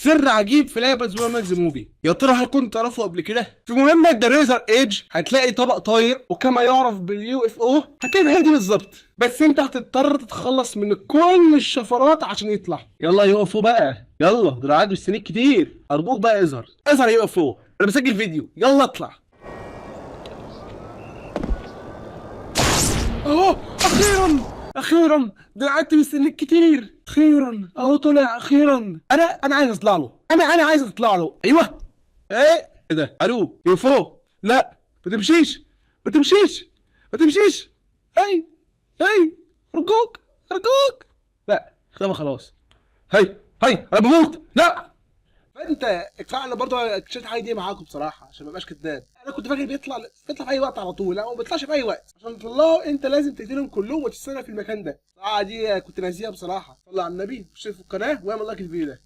سر عجيب في لعبه سوبر ماكس موفي، يا ترى هيكون تعرفه قبل كده؟ في مهمه ذا ريزر ايدج هتلاقي طبق طاير وكما يعرف باليو اف او، هتبقى هي دي بالظبط، بس انت هتضطر تتخلص من كل الشفرات عشان يطلع. يلا يو اف او بقى، يلا دراعات مستنيك كتير، ارجوك بقى اظهر اظهر يو اف او، انا بسجل فيديو، يلا اطلع. اهو اخيرا اخيرا، ده قعدت مستنيك كتير، اخيرا اهو طلع اخيرا. انا عايز اطلع له، انا عايز اطلع له. ايوه ايه ده؟ الو يو فوق، لا ما تمشيش ما تمشيش ما تمشيش. هي هي ارجوك ارجوك، لا خلاص خلاص. هي انا بموت، لا. فانت فعلا برضه اكتشفت حاجه دي معاكم بصراحه عشان ما ابقاش كداب. انا كنت فاكر بيطلع في اي وقت على طول، لا هو ما بيطلعش في اي وقت. عشان تطلعه انت لازم تقتلهم كلهم وتستنى في المكان ده. دي كنت ناسيها بصراحه. صلى على النبي واشترك في القناه واعمل لايك الفيديو ده.